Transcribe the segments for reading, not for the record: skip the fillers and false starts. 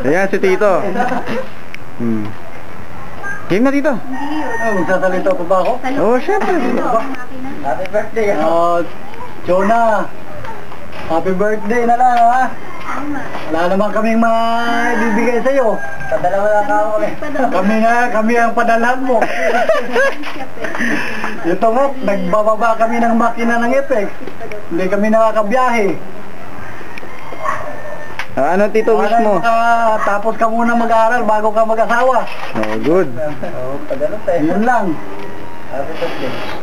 Ayan si Tito. Game na Tito. Magsasalita ko ba ako? Oo, syempre. Happy birthday. Jonah. Happy birthday na lang, ha? Wala naman kaming maibibigay sa'yo. Padala mo lang ako kami. Kami ang padalhan mo. Ito nga, nagbababa kami ng makina ng Apex. Hindi kami nakakabiyahe. Ano Tito wish mo? Tapos ka muna mag-aaral bago ka mag-asawa. Oh, good. Yun lang.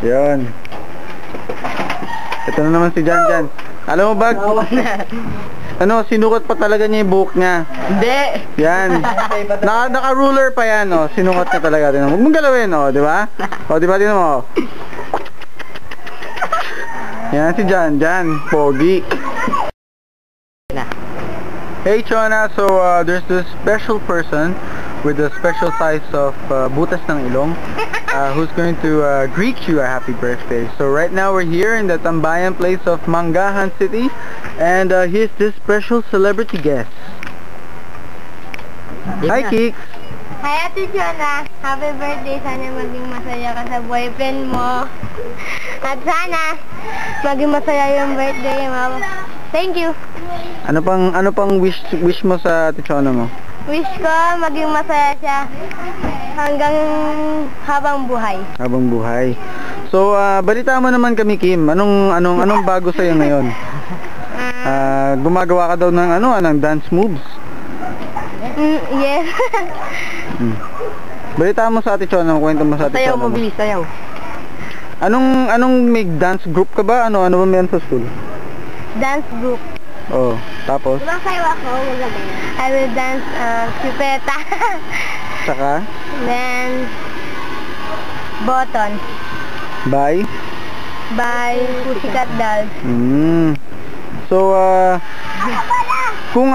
Yun. Ito na naman si Jan. Alam mo ba? Ano, sinukat pa talaga niya yung buhok niya. Hindi. Yan. Naka-ruler pa yan, oh. Sinukat niya talaga. Huwag mong galawin, oh, di ba? Oh, di ba, tinan mo, oh. Yan si Jan, pogi. Hey Chona, so there's this special person with a special size of butas ng ilong who's going to greet you a happy birthday. So right now we're here in the Tambayan place of Mangahan City, and here's this special celebrity guest. Hi Kix! Hi Ate Chona! Happy birthday! Sana maging masaya ka sa boyfriend mo. At sana maging masaya yung birthday mo. Thank you! Ano pang wish mo sa Ate Chona mo? Wish ko maging masaya siya hanggang habang buhay. Habang buhay. So, balita mo naman kami Kim, anong bago sa iyo ngayon? Gumagawa ka daw ng dance moves. Yes. Balita mo sa Ate Chona, kwento mo sa Ate Chona. Sayaw mo, bilis, sayaw. Anong may dance group ka ba? Ano ba meron sa school? Dance group. Oh, tapos? Diba sayaw ako? I will dance Chupeta. Saka? Then Button. By Pussycat Dolls. So, kung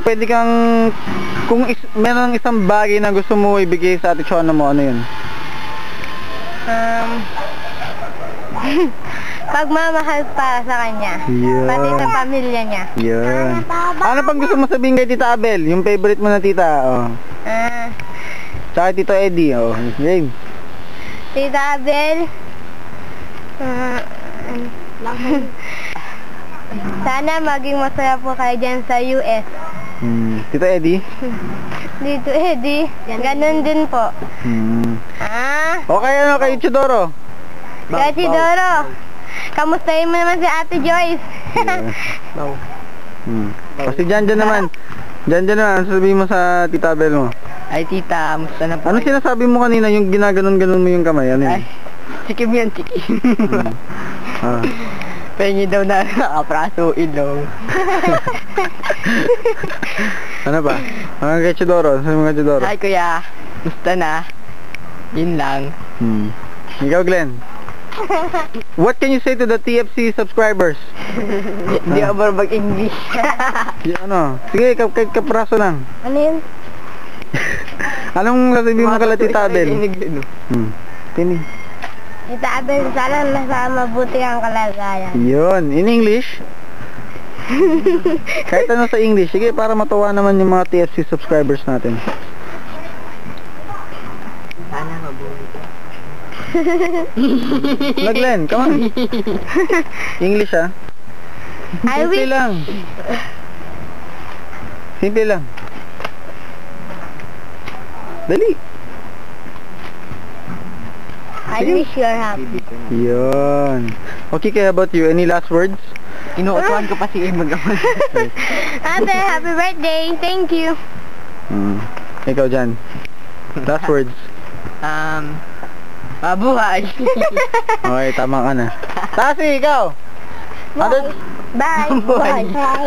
pwede kang, meron isang bagay na gusto mo ibigay sa Ate Chona mo, ano yun? Pagmamahal para sa kanya. Yeah. Pati sa pamilya niya. Yun. Ano pang gusto mo sabihin kay Tita Abel? Yung favorite mo na tita, oh. Tsaka Tito Eddie, oh. Game. Tita Abel, sana maging masaya po kayo dyan sa US. Tito Eddie? Dito Eddie, ganun din po. Okay, kay Chidoro? Kaya Chidoro, kamustahin mo naman si Ate Joyce. Kasi Jan naman. Jan naman, ano sabihin mo sa Tita Abel mo? Ay tita, musta na po? Ano sinasabi mo kanina, yung ginaganon-ganon mo yung kamay? Ano yun? Ay, sikim yan, sikim. Pengi daw na apraso ilong. Ano ba? Mga kay Chidoro, sabi mo kay Chidoro? Hi kuya, musta na? Yun lang. Ikaw Glenn? What can you say to the TFC subscribers? Hindi ako mag-English. Sige, kapraso lang. Ano yun? Anong sasabihin mo kala Tita Abel? Tinig. Tita Abel, sana nasa mabuti ang kalagayan. Yun, in English? Kahit ano sa English, sige, para matuwa naman yung mga TFC subscribers natin. Sana mabuti. Glenn, come on. English Simple lang. Simple lang. Dali. I wish you're happy. Yun. Okay, kaya about you? Any last words? Inuutuan ko pa si mag-amal. Ate, happy birthday. Thank you. Ikaw dyan. Last words. Mabuhay. Okay, tama ka na. Tasi, ikaw. Bye. Bye. Bye.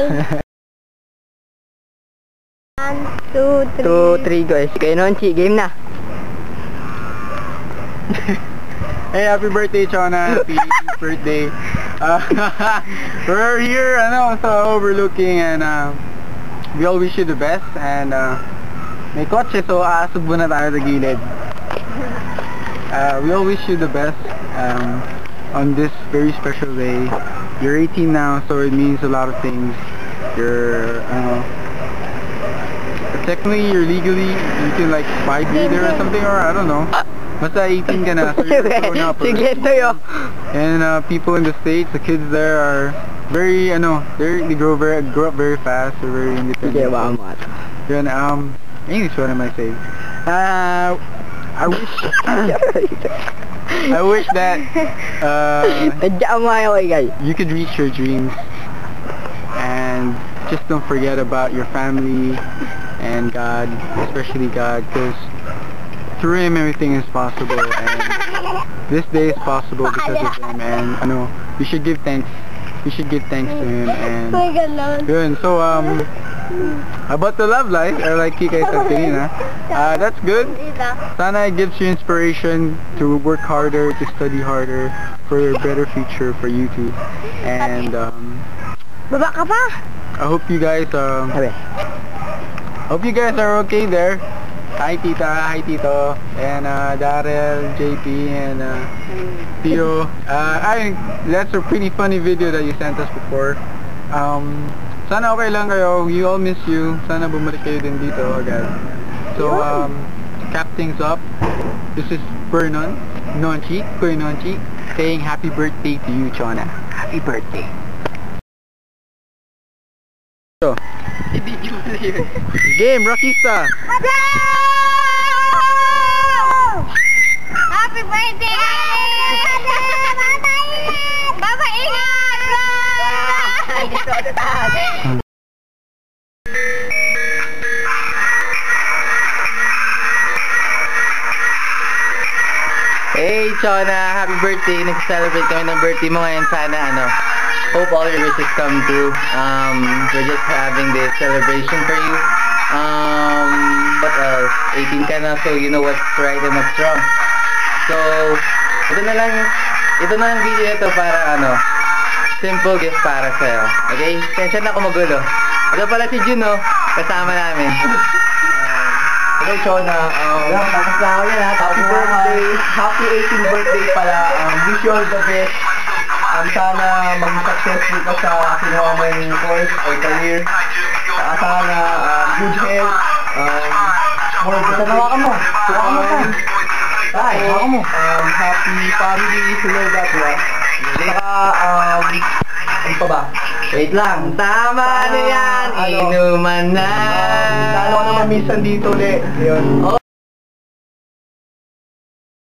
1, 2, 2, 3 3. guys. Kayo noon, game na. Hey, happy birthday, Chona. Happy birthday. We're here, so overlooking, and we all wish you the best. And may kotse, so aasog muna tayo sa gilid. We all wish you the best on this very special day. You're 18 now, so it means a lot of things. You're technically you're legally, you can like buy beer there or something, or I don't know. Basta 18 ka na, so you're grown up. Sige, tayo. And people in the States, the kids there are very, they grow up very fast, they're very independent. Sige, mamat. Yun, English, what am I saying? I wish that you could reach your dreams, and just don't forget about your family and God, especially God, because through Him everything is possible, and this day is possible because of Him, and you should give thanks. You should give thanks to Him, and yun. So about the love life, or like Kika said kanina, that's good. Sana it gives you inspiration to work harder, to study harder for a better future for you too. And Baba ka pa? I hope you guys are okay there. Hi Tita, hi Tito, and Darrell, JP, and Theo. That's a pretty funny video that you sent us before. Sana okay lang kayo. We all miss you. Sana bumalik kayo din dito agad. So, to cap things up, this is Vernon Nonchi, Kuya Nonchi, saying happy birthday to you, Chona. Happy birthday. So, game, Rockista! Happy birthday! Baba, ingat! Hey Chona, happy birthday. Nag-celebrate kami ng birthday mo ngayon. Sana hope all your wishes come true. We're just having this celebration for you. What else? 18 ka na, so you know what's right and what's wrong. So, ito na lang video ito para simple gift para sa'yo. Okay? Kaya na ako magulo. Ito pala si Juno, kasama namin. Hello Chona, Tapos na ako yan ha. happy birthday, happy 18th birthday pala. Wish you all the best. Sana maging successful ka sa kinuha mo yung course or career. Sana good health, more Hawakan mo. Hawakan mo ka. Tay, hawakan mo. happy family, you know that one. Saka, ano pa ba? Wait lang. Tama na yan. Inuman na. Lalo ka naman minsan dito ulit. Yun.